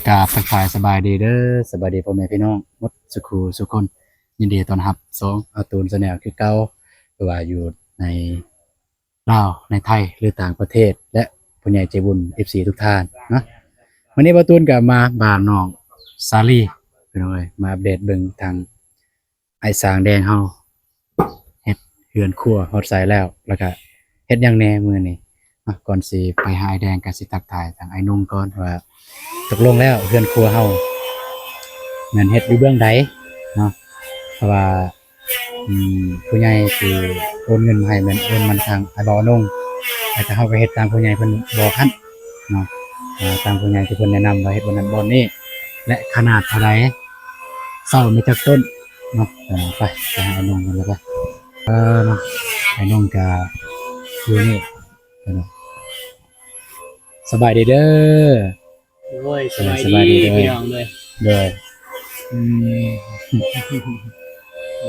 กราบทักทายสบายดีเด้อสบายดีพ่อแม่พี่น้องหมดสุขสุขคนยินดีต้อนรับอาตูนแนลคือเก่าว่าอยู่ในลาวในไทยหรือต่างประเทศและผู้ใหญ่ใจบุญ FC ทุกท่านนะวันนี้อาตูนก็มาบ้านน้องซาลีพี่น้องเอ้ยมาอัปเดตเบิ่งทางไอ้สางแดงเฮาเฮ็ดเฮือนครัวฮอดใส่แล้วก็เฮ็ดหยังแหน่มื้อนี้ก่อนสิไปหาไอ้แดงก็สิทักทายทางไอ้นุ่งก่อนว่าตกลงแล้วเฮือนครัวเฮาแม่นเฮ็ดอยู่เบื้องใดเนาะเพราะว่าผู้ใหญ่คือโอนเงินมาให้แม่นโอนมันทางไอ้บ่าวนุ่งแต่เฮาไปเฮ็ดตามผู้ใหญ่เพิ่นบอกหั่นเนาะตามผู้ใหญ่ที่เพิ่นแนะนำว่าเฮ็ดบ่นั้นบ่นี้และขนาดเท่าใดเสามีจักต้นเนาะไปหาไอ้นุ่งกันเลยไปเนาะไอ้นุ่งก็อยู่นี่เนาะสบายดีเด้อโอ้ยสบายดีพี่น้องเลยเลย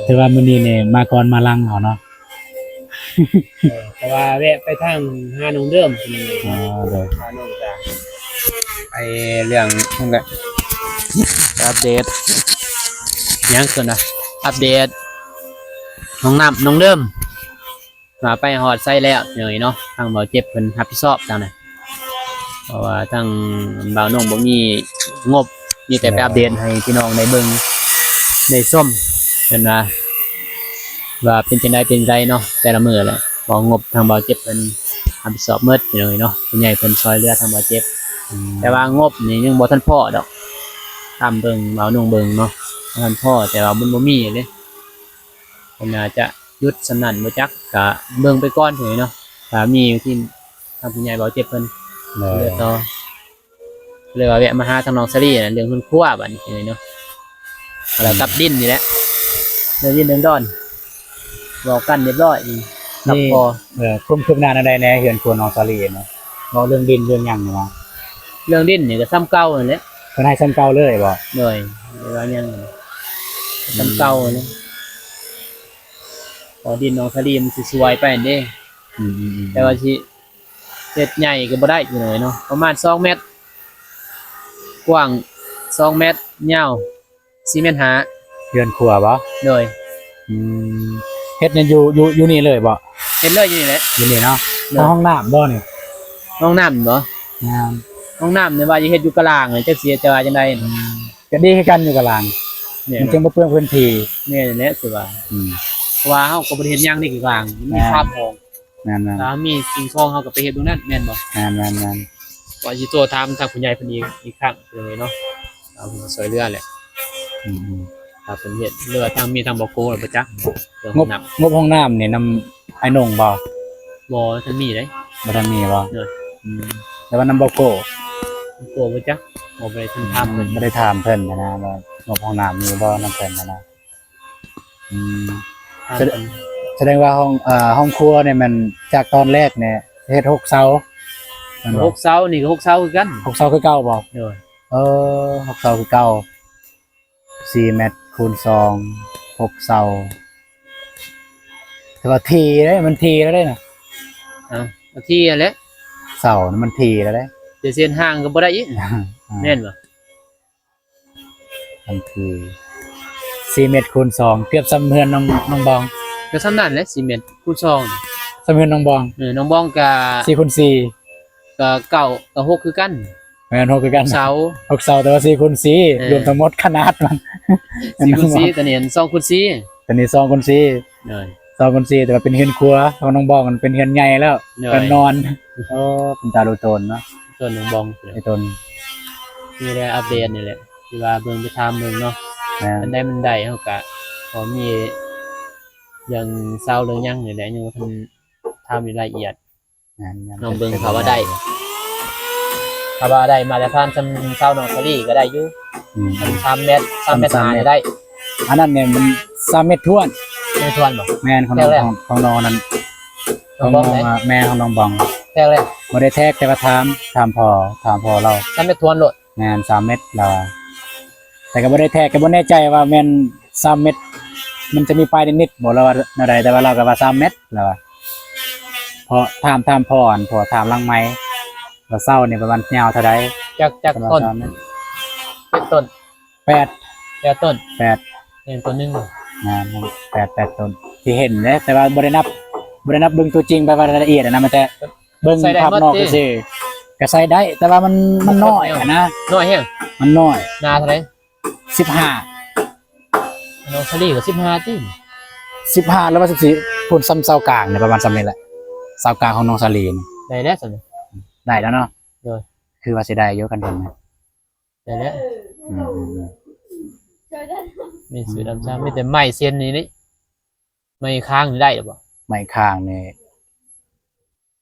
แต่ว่ามื้อนี้เนี่ยมาก่อนมาลังเขาเนาะแต่ว่าแวะไปทางหาหนองเดิมเลยหาหนองจ้าไปเรื่องนั่นแหละอัปเดตยังส่วนนะอัปเดตน้องน้ำน้องเดิมมาไปหอดไส้แล้วเหนื่อยเนาะทางเบาเจ็บเพิ่นรับผิดชอบจังนะเพราะว่าทางเบาน้องบ่มีงบมีแต่ไปอัปเดตให้พี่น้องในเบิ่งในส้มเป็นว่าเป็นจังไดเป็นไรเนาะแต่ละมื้อแหละบ่งบทางเบาเจ็บเพิ่นรับผิดชอบหมดพี่น้องเนาะผู้ใหญ่เพิ่นช่วยเหลือทางเบาเจ็บแต่ว่างบนี่ยังบ่ทันพอดอกตามเบิ่งเบาน้องเบิ่งเนาะบ่ทันพอแต่ว่ามันบ่มีเลยเพิ่นน่าจะหยุดสนั่นบ่จักก็เบิ่งไปก่อนเถอะเนาะถ้ามีที่ทางผู้ใหญ่เบาเจ็บเพิ่นเลือต่อเลยว่าแวะมาหาทางน้องซารี่น่ะเรื่องเพิ่นครัวบัดนี้เนาะแล้วกับดินนี่แหละเรื่องดินเรื่องดอนบอกกันเรียบร้อยครับพอคืบหน้าใดแน่เฮือนครัวน้องซาลีเนาะบ่เรื่องดินเรื่องหยังนี่ว่าเรื่องดินนี่ก็ซ้ำเก่านั่นแหละเพิ่นให้ซ้ำเก่าเลยบ่เลยว่ายังซ้ำเก่าเลยพอดินน้องซารี่มันสิสวยไปนั่นเด้แต่ว่าสิเฮ็ดใหญ่ก็บ่ได้อยู่หน่อยเนาะประมาณ2เมตรกว้าง2เมตรยาว4เมตร5เฮือนครัวบ่เลยเฮ็ดเนี่ยอยู่นี่เลยบ่เฮ็ดเลยอยู่นี่แหละอยู่นี่เนาะห้องน้ำบ่นี่ห้องน้ำบ่ห้องน้ำเนี่ยว่าจะเฮ็ดอยู่กลางเลยจักสิจะว่าจังได๋ก็ดีคือกันอยู่กลางมันจึงบ่เปลืองพื้นที่นี่แหละสิว่าว่าเฮาก็บ่ได้เฮ็ดหยังนี่กลางมีภาพมองแม่นๆแล้วมีสิ่งของเฮาก็ไปเฮ็ดตรงนั้นแม่นบ่แม่นว่าสิโทรถามทางผู้ใหญ่เพิ่นอีกครั้งเลยเนาะเอาเพิ่นช่วยเหลือแหละถ้าเพิ่นเฮ็ดเรือทางมีทางบ่โกบ่จักงบห้องน้ำนี่นำไอ้นงบ่ทันมีเด้บ่ทันมีบ่แต่ว่านำบ่โกบ่จักบ่ได้ถามเพิ่นบ่ได้ถามเพิ่นนะว่างบห้องน้ำมีบ่นำเพิ่นนะแสดงว่าห้องครัวเนี่ยมันจากตอนแรกเนี่ยเฮ็ด6เสา6เสานี่ก็6เสาคือกัน6เสาคือเก่าบ่6เสาคือเก่า4เมตรคูณ2 6เสาแต่ว่าทีได้มันทีแล้วได้น่ะทีแหละเสามันทีแล้วได้จะเส้นห่างก็บ่ได้อีกแม่นบ่มันคือ4เมตรคูณ2เกือบซ้ำเฮือนน้องบองก็ซ้ำนั้นแหละ4เมตรคูณ2ซ้ำเฮือนน้องบองน้องบองก็4คูณ4ก็9ก็6คือกันแม่น6คือกันเสา6เสาแต่ว่า4คูณ4รวมทั้งหมดขนาดมัน4คูณ4ตัวนี้2คูณ4ตัวนี้2คูณ42คูณ4แต่ว่าเป็นเฮือนครัวของน้องบองมันเป็นเฮือนใหญ่แล้วเป็นนอนเป็นตาโลโตนเนาะต้นน้องบองไอ้ต้นนี่แหละอัปเดตนี่แหละที่ว่าเบิ่งไปถามเบิ่งเนาะมันได้เฮาก็พอมีอย่างเซาเรื่องยังนี่แหละยังบ่ทันถามรายละเอียดน้องเบิ่งเขาว่าได้ถ้าว่าได้มาแต่ทานเซาน้องซารี่ก็ได้อยู่3เมตร3เมตร5ได้อันนั้นเนี่ยมัน3เมตรท้วนไม่ทวนบ่แม่นของน้องนั้นของน้องแม่ของน้องบองแท้เลยบ่ได้แทกแต่ว่าถามพอเรา3เมตรทวนโลดแม่น3เมตรเราแต่ก็บ่ได้แทกก็บ่แน่ใจว่าแม่น3เมตรมันจะมีปลายนิดๆบ่เราว่าแนวใดแต่ว่าเราก็ว่า3เมตรแล้วพอถามพอถามหลังไม้ว่าเซานี่ประมาณยาวเท่าใด จาก ประมาณ ต้น 3เมตร เป็นต้น 8 แต่ต้น 8 เป็นต้นหนึง 8 ต้นที่เห็นเด้แต่ว่าบ่ได้นับเบิ่งตัวจริงไปว่ารายละเอียดอะนะมันแต่เบิ่งภายนอกซื่อๆก็ใส่ได้แต่ว่ามันน้อยอะนะ น้อยแฮง มันน้อย นาเท่าไหร่ 15 น้องสลีก็15ติ 15แล้วว่า14พูดซ้ำเซากลางเนี่ยประมาณซ้ำนี้แหละเซากลางของน้องสาลีน ได้แล้วซั่น ได้แล้วเนาะ โดย คือว่าสิได้เยอะกันถึงนะ ได้แล้ว อืม มีสื่อดำซ้ำมีแต่ไม้เส้นนี่ไม้ค้างนี่ได้หรือเปล่า ไม่ข้างนี่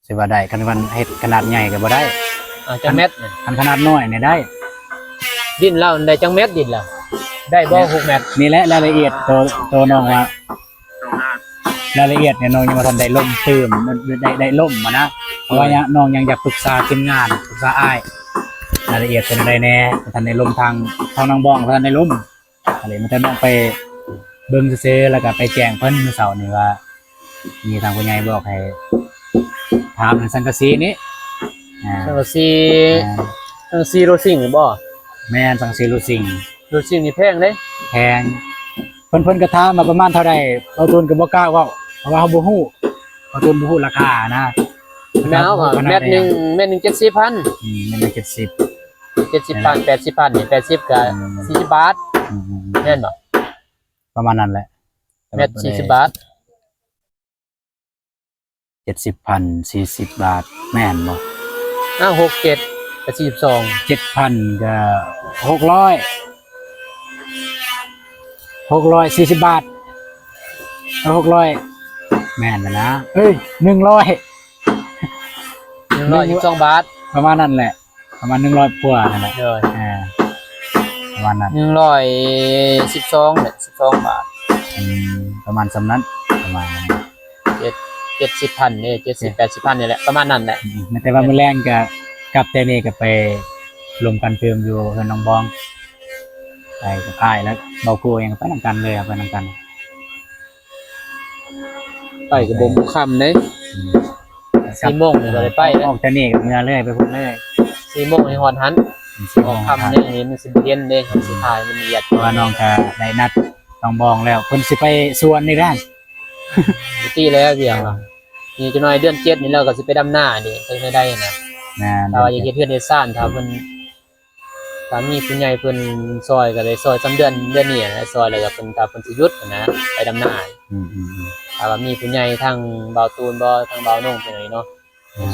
สิว่าได้คันวันเฮ็ดขนาดใหญ่ก็บ่ได้ จังเม็ดนี่ คันขนาดน้อยนี่ได้ ดินเราได้จังเม็ดดินแล้วได้บ่6เม็ด นี่แหละรายละเอียดตัวน้องว่ารายละเอียดเนี่ยน้องยังบ่ทันได้ล่มตื้มได้ล่มมานะเพราะว่าน้องยังอยากปรึกษาทีมงานปรึกษาอ้ายรายละเอียดเป็นอะไรแน่บ่ทันได้ล่มทางน้องบ้องบ่ทันได้ล่มอะไรมันจะน้องไปเบิ่งซื่อๆแล้วก็ไปแจ้งเพิ่นมื้อเช้านี่ว่ามีทางผู้ใหญ่บอกให้ถามทางสังกะสีนี้สังกะสีโรซิ่งหรือบ่ แม่นสังสีรู้สิ่ง โรซิ่งนี่แพงเด้ แพงเพิ่นก็ถามมาประมาณเท่าใดเอาตูนก็บ่กล้าเว้าเพราะว่าเฮาบ่ฮู้เอาตูนบ่ฮู้ราคานะ แม่เอาก็เม็ดหนึง70,000 แม่น70 70,000 80,000นี่80ก็40บาทแม่นบ่ ประมาณนั้นแหละ เม็ด40บาท 70,000 40 บาทแม่นบ่ 6 7ก็42 7,000ก็600 640 บาทเอา600แม่นแล้วนะเอ้ย100 122บาท ประมาณนั้นแหละประมาณ100กว่านั่นแหละ เด้อ ประมาณนั้น 112เนี่ย12บาท ประมาณสำนั้นประมาณนั้น 70,000นี่70 80,000นี่แหละประมาณนั้นแหละ แต่ว่ามื้อแรงก็กลับแต่นี่ก็ไปรวมกันเติมอยู่เฮือนน้องบองไปกับอ้ายแล้วเบากูเองก็ไปนำกันเลยไปนำกัน ไปก็บ่มื้อค่ำเด้ 4 โมงนี่ก็ได้ไปแล้ว ออกแต่นี่ก็เมื่อเลยไปพุ่นเลย 4 โมงนี่ฮอดหันออกค่ำนี่นี่มันสิบ่เย็นเด้ครับสิถ่ายมันเหยียด เพราะว่าน้องก็ได้นัดน้องบองแล้วเพิ่นสิไปสวนในด้าน ตีแล้วเดียวนี่จะน้อยเดือน7นี่เราก็สิไปดำหน้านี่เพิ่นไม่ได้นะ นะ ถ้าว่าอยากเฮ็ดเฮือนเฮ็ดซ่านถ้าเพิ่นถ้ามีผู้ใหญ่เพิ่นซอยก็ได้ซอย3เดือนนี้นะซอยแล้วก็เพิ่นถ้าเพิ่นสิหยุดนะไปดำหน้า อืม ถ้าว่ามีผู้ใหญ่ทางเบาตูนบ่ทางเบาโน่งไปหน่อยเนาะ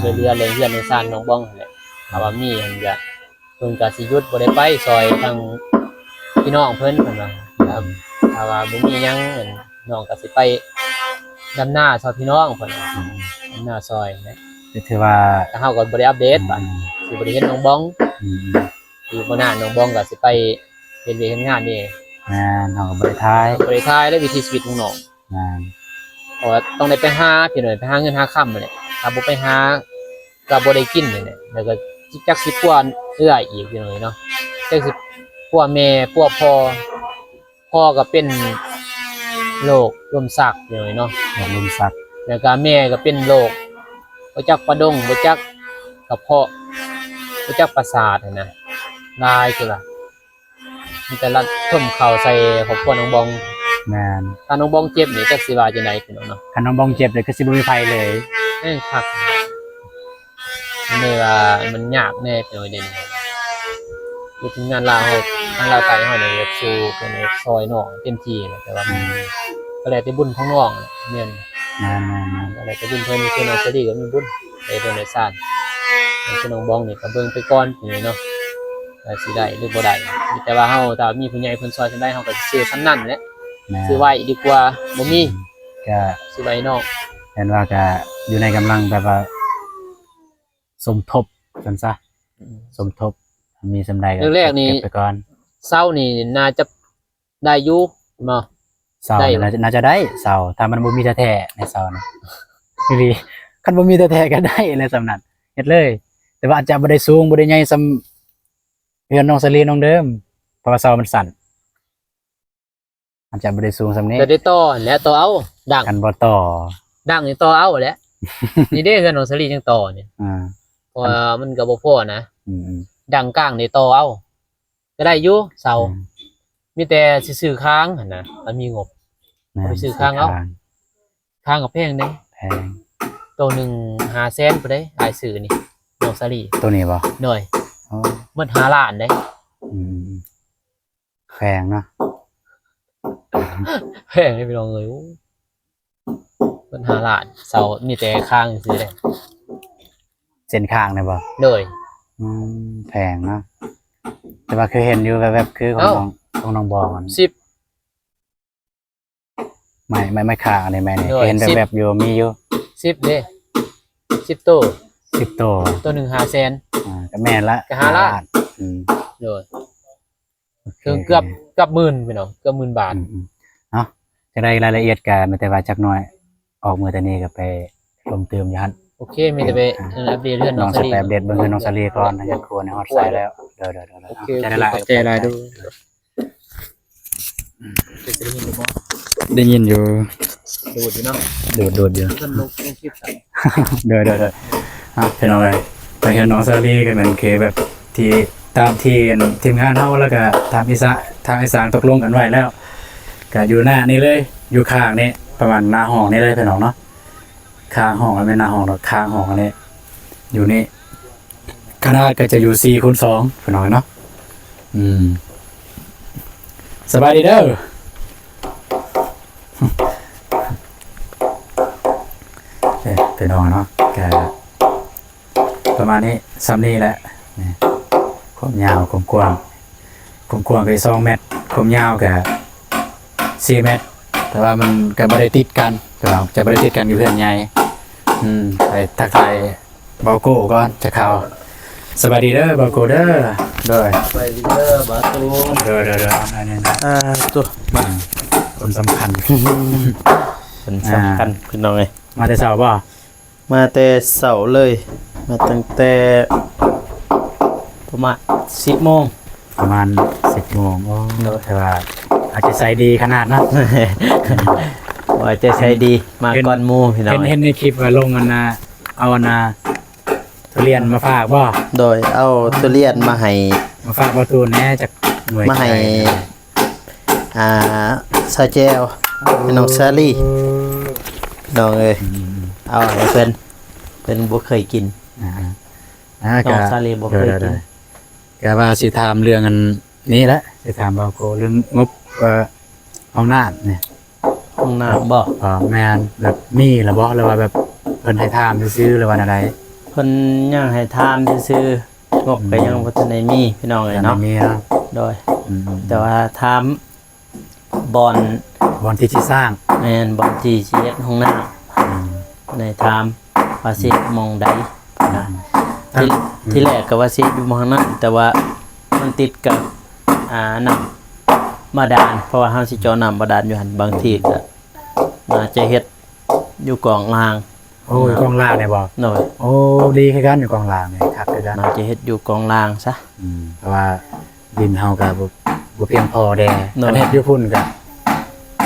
ช่วยเหลือเรื่องเฮือนเรื่องซ่านน้องบ้องนั่นแหละถ้าว่ามีเพิ่นก็สิหยุดบ่ได้ไปซอยทางพี่น้องเพิ่นนั่นน่ะครับถ้าว่าบ่มีหยังน้องก็สิไปดำหน้าซอยพี่น้องเพิ่นดำหน้าซอยนะ ถือว่า ถ้าเฮาก็บ่ได้อัปเดตบัดสิบ่ได้เห็นน้องบ้องอีกบ่นานน้องบ้องก็สิไปเฮ็ดเวียกเฮ็ดงานนี่ น้องก็บ่ได้ท้าย บ่ได้ทายและวิถีชีวิตของน้อง เพราะว่าต้องได้ไปหาพี่หน่อยไปหาเงินหาค่ำนี่ถ้าบ่ไปหาก็บ่ได้กินนี่แหละแล้วก็จักสิกว่าเอื้อยอีกพี่หน่อยเนาะจักสิกว่าแม่กว่าพ่อก็เป็นโรคลมชักพี่หน่อยเนาะ ลุมสัก แล้วก็แม่ก็เป็นโรคบ่จักประดงบ่จักกระเพาะบ่จักประสาทนั่นนะลายคือล่ะมีแต่ละทุ่มเข้าใส่ครอบครัวน้องบอง แม่น ถ้าน้องบองเจ็บนี่จักสิว่าจังได๋พี่น้องเนาะ คันน้องบองเจ็บเลยก็สิบ่มีไผเลย คักมันเลยว่ามันยากแน่พี่น้อยเด่นคือถึงงานลาวทางลาวไกลเฮาเนี่ยอยากสู้เพิ่นอยากซอยน้องเต็มที่นะแต่ว่าก็แล้วแต่บุญของน้องแม่น แม่น ก็แล้วแต่บุญเพิ่นคือน้องสดีก็มีบุญได้โดนได้สร้างคือน้องบองนี่ก็เบิ่งไปก่อนนี่เนาะว่าสิได้หรือบ่ได้แต่ว่าเฮาถ้ามีผู้ใหญ่เพิ่นซอยจังได๋เฮาก็สิซื้อซำนั้นแหละซื้อไว้ดีกว่าบ่มี ก็ ซื้อไว้น้อง เห็นว่าก็อยู่ในกำลังแบบว่าสมทบกันซะสมทบมีสำใดก็ แรกๆนี่ เก็บไปก่อน เช้านี่น่าจะได้อยู่บ่ เสา ได้ น่าจะได้เสาถ้ามันบ่มีแท้ๆในเสานะคือดีคันบ่มีแท้ๆก็ได้เลยสำนั้นเฮ็ดเลย แต่ว่าอาจจะบ่ได้สูงบ่ได้ใหญ่ซำเฮือนน้องสลีน้องเดิมเพราะว่าเสามันสั่นอาจจะบ่ได้สูงซำนี้ จะได้ต่อแหล้วต่อเอาดัง คันบ่ต่อ ดังนี่ต่อเอาแหล้ว นี่เด้เฮือนของสลีจังต่อนี่ อ่า เพราะว่ามันก็บ่พอนะ อืม ดังกลางในต่อเอาก็ได้อยู่เสามีแต่สิซื้อค้างหั่นน่ะมันมีงบ ไปซื้อข้างเอา ค้างกับแพงเด้ แพง ตัวหนึง500,000พุ่นเด้อ้ายซื้อนี่น้องซาลี ตัวนี้บ่ หน่อย อ๋อ หมด5ล้านเด้ อืมแพงเนาะ แพงได้พี่น้องเอ้ยโอ้หมด5ล้านเสามีแต่ค้างซื้อได้ เส้นข้างเนี่ยบ่ หน่อย แพงเนาะแต่ว่าเคยเห็นอยู่แบบคือของ เอ้า น้องของน้องบองมัน 10 ไม่ข้างอันนี้แม่นี่ โดย เคยเห็น 10 แบบอยู่มีอยู่ 10เด้10ตัว 10ตัว ตัวหนึง500,000 ก็แม่นละ ก็ห้าล้าน อืม โดยคือเกือบหมื่นพี่น้องเกือบ10,000 บาท เนาะจะได้รายละเอียดกันแต่ว่าจักหน่อย ออกมือแต่นี้ก็ไปลมเติมอยู่หั่น โอเคมีแต่ไปอัปเดตเรื่องน้ น้ อ อง ง ซา ส ลี แปมเด็ดเบิ่งคือน้องสลีก่อนนะจะครัวในฮอตไซด์แล้วเด้อ โอเค จะได้หลาย ขอบใจหลายดูจะได้ยินอยู่บ่ ได้ยินอยู่ ดูดอยู่เนาะ ดูดอยู่ เพิ่นลงคลิปใส่ เด้อเป็นอะไรไปเห็นน้องสลีกันเหมือนเคแบบที่ตามที่ทีมงานเฮาแล้วก็ทางอีสานตกลงกันไว้แล้วก็อยู่หน้านี่เลยอยู่ข้างนี่ประมาณหน้าห้องนี่เลยพี่น้องเนาะข้างห้องไม่หน้าห้องหรอกข้างห้องอันนี้อยู่นี่ขนาดก็จะอยู่4 คูณ 2พี่น้องเนาะสบายดีเด้อพี่น้องเนาะแกประมาณนี้ซ้ำนี่แหละนี่ความยาวความกว้างก็2 เมตรความยาวก็4 เมตรแต่ว่ามันก็บ่ได้ติดกันพี่น้องจะบ่ได้ติดกันอยู่เพื่อนใหญ่ไปทักทายเบาโก้ก่อนจะเข้าสบายดีเด้อเบาโก้เด้อโดย ไปเด้อบาตูน เด้ออันนี้นะ ตัวมา คนสำคัญ เป็นสำคัญพี่น้องเอ้ย มาแต่เช้าบ่ มาแต่เสาร์เลย มาตั้งแต่ประมาณ10 โมง ประมาณ 10 โมงโอ้แต่ว่าอาจจะใส่ดีขนาดนะ ว่าจะใช้ดีมาก่อนหมู่พี่น้อง เห็นในคลิปว่าลงอันนะเอาอันนะทุเรียนมาฝากบ่ โดยเอาทุเรียนมาให้ มาฝากประตูแหน่จากหน่วย มาให้ซาเจลเป็นน้องซาลี่น้องเอ้ยเอาให้เพิ่นบ่เคยกิน น้องซาลีบ่เคยกิน ก็ว่าสิถามเรื่องอันนี้แหละสิถามบ่าวโกเรื่องงบห้องน้ำเนี่ย ห้องน้ำบ่ แม่นแบบมีหรือบ่หรือว่าแบบเพิ่นให้ถามซื้อๆหรือว่าอะไร เพิ่นยังให้ทานซื่อๆงบก็ยังบ่ทันได้มีพี่น้องเอ้ยเนาะ มีเนาะ โดยแต่ว่าถามบอน วันที่สิสร้าง แม่นบอนที่สิเฮ็ดห้องน้ำในถามว่าสิหมองใดนะที่แรกก็ว่าสิอยู่หมองนั้นแต่ว่ามันติดกับน้ำบาดาลเพราะว่าเฮาสิเจาะน้ำบาดาลอยู่หั่นบางทีก็น่าจะเฮ็ดอยู่กองล่าง โอ้ยกองล่างเนี่ยบ่ หน่อย โอ้ดีคือกันอยู่กองล่างเนี่ยครับคือกัน น่าจะเฮ็ดอยู่กองล่างซะ เพราะว่าดินเฮาก็บ่เพียงพอแด เนาะ อันเฮ็ดอยู่พุ่นก็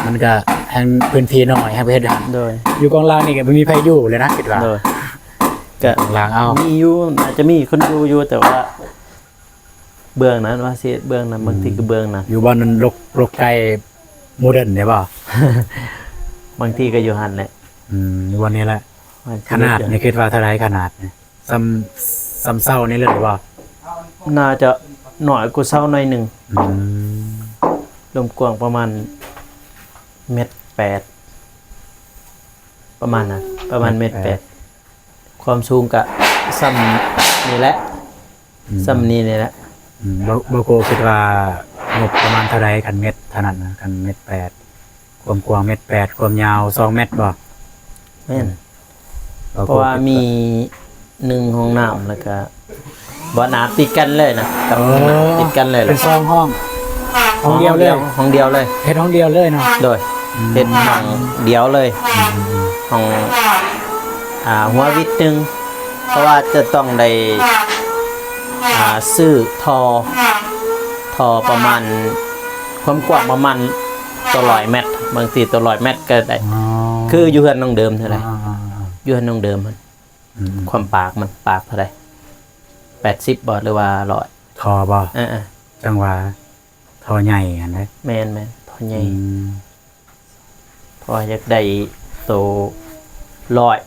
มันก็แห่งพื้นที่น้อยให้ไปเฮ็ดหัน โดย อยู่กองล่างนี่ก็บ่มีไผอยู่เลยนะคิดว่า โดยก็ กองล่างเอา มีอยู่อาจจะมีคนอยู่แต่ว่า เบื้องนั้นว่าสิเบื้องนั้นบางทีก็เบื้องนั้น อยู่บ้านนั้นรกไกลโมเดิร์นเนี่ยบ่ บางทีก็อยู่หันแหละ อยู่วันนี้แหละ ว่าสิ ขนาดนี่คิดว่าเท่าไรขนาดเนี่ยซ้ำเศร้านี่เลยบ่ น่าจะหน่อยกว่าเช้าหน่อยหนึง อืม รวมกว้างประมาณเมตรแปดประมาณนั้นประมาณเมตรแปดความสูงก็ซ้ำนี่แหละซ้ำนี่แหละ บ่โกคิดว่างบประมาณเท่าไรคันเม็ดเท่านั้นนะคันเม็ด8ความกว้างเม็ด8ความยาว2เมตรบ่ แม่นเพราะว่ามี1ห้องน้ำแล้วก็บ่หนาติดกันเลยนะกับติดกันเลย เป็น2ห้องห้องเดียวเลย ห้องเดียวเลย เฮ็ดห้องเดียวเลยเนาะ โดยเป็นห้องเดียวเลยห้องหัววิทย์หนึ่งเพราะว่าจะต้องได้ซื้อทอประมาณความกว้างประมาณตัว100 เมตรบางทีตัว100 เมตรก็ได้ อ๋อ คืออยู่เฮือนน้องเดิมเท่าไหร่ อ่า อยู่เฮือนน้องเดิมมันความปากมันปากเท่าไหร่80 บาทหรือว่า100 ทอบ่ ๆ จังหวะทอใหญ่อันนั้น แม่นๆพอใหญ่พออยากได้โตร้อย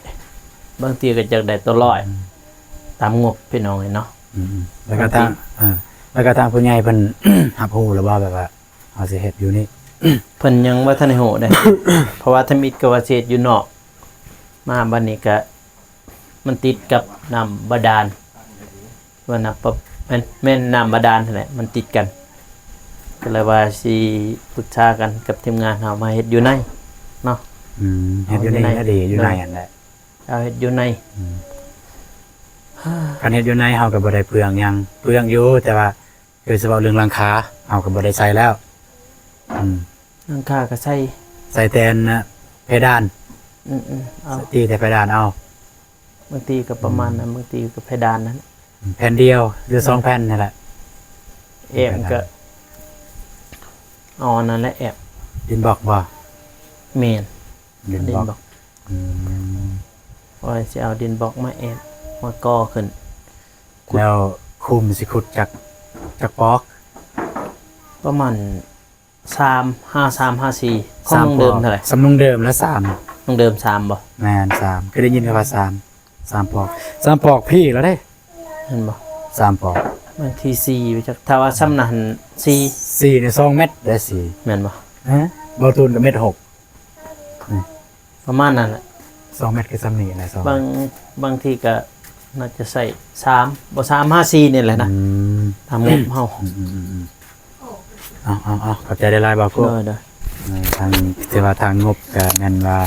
บางทีก็อยากได้ตัวร้อยตามงบพี่น้องเนาะ แล้วก็ทางแล้วก็ทางผู้ใหญ่เพิ่น หับฮู้แล้วว่าแบบว่าเอาสิเฮ็ดอยู่นี่ เพิ่นยังบ่ทันได้โหได้ เพราะว่าถ้ามิดกับว่าเศษอยู่นอกมาบัดนี้ก็มันติดกับน้ำบาดาลว่าน่ะปะแม่นน้ำบาดาลนั่นแหละมันติดกันก็เลยว่าสิปรึกษากันกับทีมงานเฮามาเฮ็ดอยู่ในเนาะ เฮ็ดอยู่นี่ก็ดีอยู่ในอันแหละ เอาเฮ็ดอยู่ใน คันเฮ็ดอยู่ในเฮาก็บ่ได้เปลืองหยังเปลืองอยู่แต่ว่าคือเฉพาะเรื่องหลังคาเฮาก็บ่ได้ใช้แล้วหลังคาก็ใส่ ใส่แต่เพดาน เอา ตีแต่เพดานเอา บางทีก็ประมาณนั้นบางทีก็เพดานนั้น แผ่นเดียวหรือ2แผ่นนี่แหละ แอมก็เอาอันนั้นแหละแอบ ดินบอกบ่ เมน ดิน ดิ บ น อก บอกว่าจะเอาดินบอกมาแอบมาก่อขึ้น แล้วคุมสิขุดจากปอก ประมาณ5354ห้องเดิมเท่าไหร่ สำนุงเดิมแล้ว3 ห้องเดิม3บ่ แม่น3คือได้ยินคำว่า3ปอก3ปอกพี่แล้วเด้ เห็นบ่ 3ปอก บางที4ไปจักถ้าว่าซ้ำนั้น4 4เนี่ย2เม็ดได้4 แม่นบ่ ฮะบ่ตูนกับเม็ด6 ประมาณนั้นแหละ 2เม็ดคือซ้ำนี่แหละ2 บางทีก็น่าจะใส่3บ่354นี่แหละนะตามงบเฮา เอาขอบใจได้หลายบ่าวกู เด้อ ทางที่ว่าทางงบก็แม่นว่า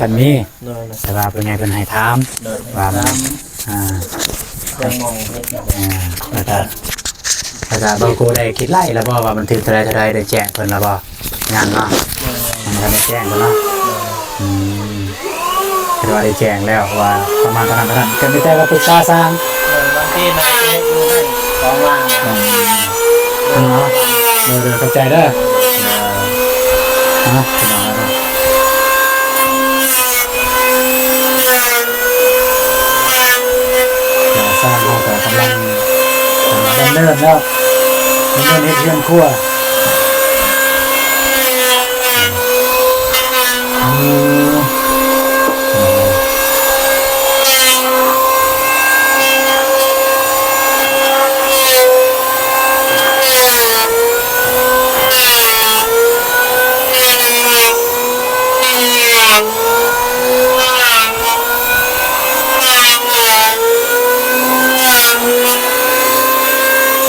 ท่านมี เด้อ แต่ว่าเพิ่นใหญ่เพิ่นให้ถามว่ามันยังมองเฮ็ด แล้วก็บ่าวกูได้คิดไล่แล้วบ่ว่ามันถึงเท่าใดได้แจ้งเพิ่นแล้วบ่งานเนาะมันได้แจ้งแล้วเนาะคิดว่าได้แจ้งแล้วว่าประมาณเท่านั้นก็มีแต่ว่าปรึกษาสร้าง บางทีน่าจะอยู่ได้2ล้าน เนาะเดี๋ยวเข้าใจเด้อฮะสร้างเขาแต่กำลังดำเนินแล้วดำเนินให้เพียงครัว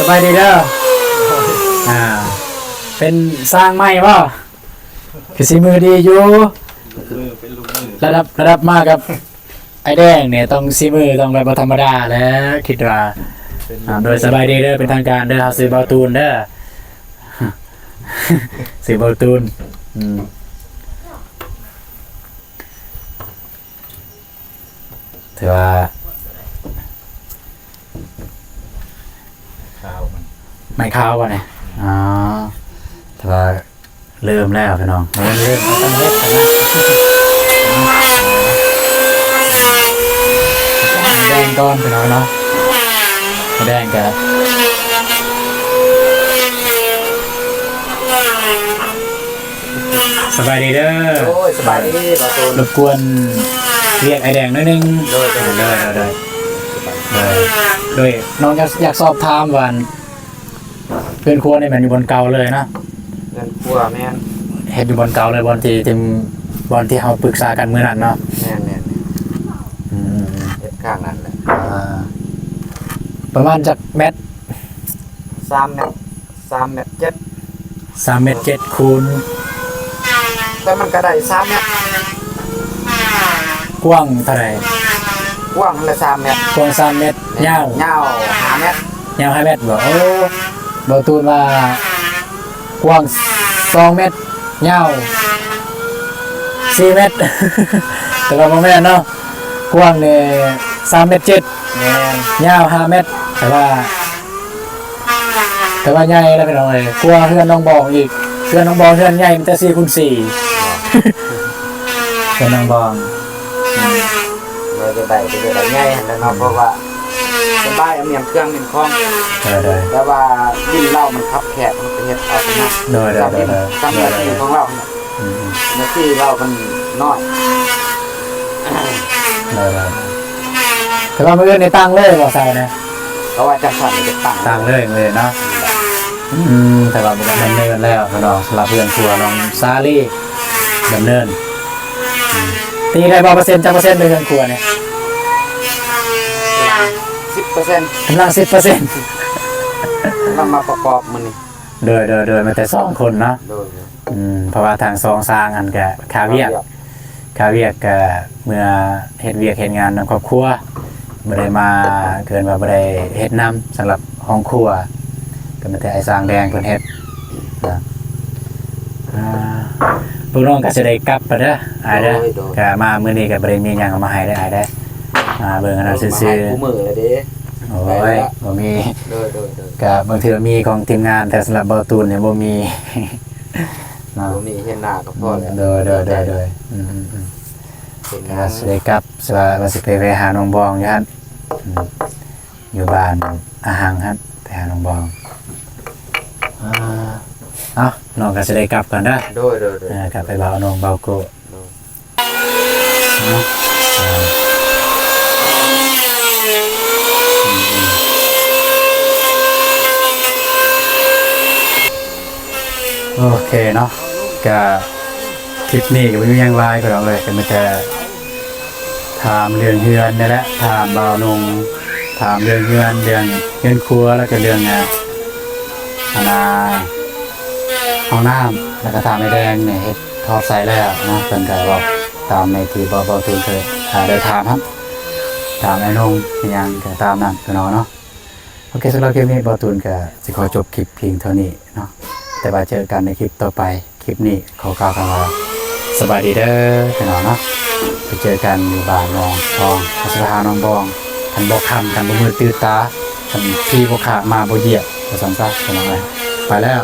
สบายดีเด้อเป็นสร้างใหม่ป่ะคือสีมือดีอยู่ระดับมากกับไอแดงเนี่ยต้องสีมือต้องแบบธรรมดาแล้วคิดว่าโดยสบายดีเด้อเป็นทางการเด้อซื้อบอลตูนเด้อซื้อบอลตูนถือว่าไม่ข้าววะเนี่ยแต่ว่าเริ่มแล้วพี่น้องเริ่มต้องเล็ดกันนะแดงก้อนพี่น้องเนาะแดงกันสบายดีเด้อโอ้ยสบายดีรบกวนเรียกไอแดงนิดนึงโดยน้องอยากสอบถามวันเพื่อนครัวในแมนอยู่บนเก่าเลยนะ เงินครัวแม่น เฮ็ดอยู่บนเก่าเลยบอลที่บอลที่เราปรึกษากันมื้อนั้นเนาะ แม่นเฮ็ดข้างนั้นแหละ ประมาณจากเม็ด 3 เมตร 3 เม็ด 7 คูณ แต่มันก็ได้3 เมตร กว้างเท่าไหร่ กว้างละ3 เมตร กว้าง3 เม็ดยาว 5 เมตร ยาว5 เม็ดบ่โอ้บ่ตูนว่ากว้าง2 เม็ดยาว4 เม็ด แต่ว่าบ่แม่นเนาะกว้างนี่3 เม็ด 7 แม่น ยาว5 เม็ดแต่ว่าใหญ่แล้วพี่น้องเอ้ยกลัวเพื่อนน้องบอกอีกเพื่อนน้องบอกเพื่อนใหญ่มันแต่4 คูณ 4 เพื่อนน้องบอก เราจะได้ใหญ่แล้วเนาะเพราะว่าเป็น บายเอาเมียนเครื่องเมียนคล้อง โดย แต่ว่าดินเหล้ามันคับแคบมันก็เฮ็ดเอาไปนะ โดย ตามหน้าที่ของเราเนี่ย อืม หน้าที่เรามันน้อย แต่ว่าเมื่อในตั้งเลยบ่ใส่นะ เพราะว่าจังสั่นจะตั้ง เลยเนาะแต่ว่ามันดำเนินแล้วพี่น้องสำหรับเพื่อนครัวน้องซาลี่ดำเนินตีได้บ่เปอร์เซ็นต์จักเปอร์เซ็นต์เพื่อนครัวเนี่ย 10% กำลัง10%เรามาประกอบมันนี่ โดยมาแต่2คนเนาะ โดย เพราะว่าทางสองสร้างอันก็คาเวียกก็เมื่อเฮ็ดเวียกเฮ็ดงานนำครอบครัวบ่ได้มาเกินว่าบ่ได้เฮ็ดนํสำหรับห้องครัวก็มีแต่ไอ้สร้างแดงเพิ่นเฮ็ดนะลูกน้องก็สิได้กลับไปเด้ออ้ายเด้อก็มามื้อนี้ก็บ่ได้มีหยังเอามาให้เด้ออ้ายเด้อเบิ่งอันนั้นซื่อ กูมือเลยเด้ ๆโอ้ยบ่มี โดย ก็บางเทื่อมีของทีมงานแต่สำหรับเบาตูนเนี่ยบ่มีเนาะ ผมมีเห็นหน้าก็พอแล้ว โดยเป็น ก็ งาน สิได้กลับสว่าสิไปหาน้องบองอยู่หั่นอยู่บ้านอาหังหั่นไปหาน้องบองเอ้าน้องก็สิได้กลับกันเด้อ โดย กลับไปเบาน้องเบาโกเนาะโอเคเนาะก็คลิปนี้ก็ไม่มีหยังไลายก็ต้องเลยก็มันจะถามเรื่องเฮือนนี่แหละถามบ่าวนงถามเรื่องเฮือนเรื่องเฮือนครัวแล้วก็เรื่องห้องน้ำแล้วก็ถามไอ้แดงเนี่ยเฮ็ดทอดใส่แล้วนะเพิ่นก็บอกตามในที่บ่ตูนเคยเดี๋ยวถามครับถามไอ้นงมีหยังก็ตามนั้นก็เนาะโอเคสำหรับคลิปนี้บ่ตูนก็สิขอจบคลิปเพียงเท่านี้เนาะแต่ว่าเจอกันในคลิปต่อไปคลิปนี้ขอกล่าวคำว่าสบายดีเด้อพี่น้องเนาะไปเจอกันอยู่บ้านน้องทองพัสราน้องบองกันบ่คำกันบ่มือตื้อตากันพี่บ่ขามาบ่เหยียบก็สั่นซะพี่น้องเอ้ยไปแล้ว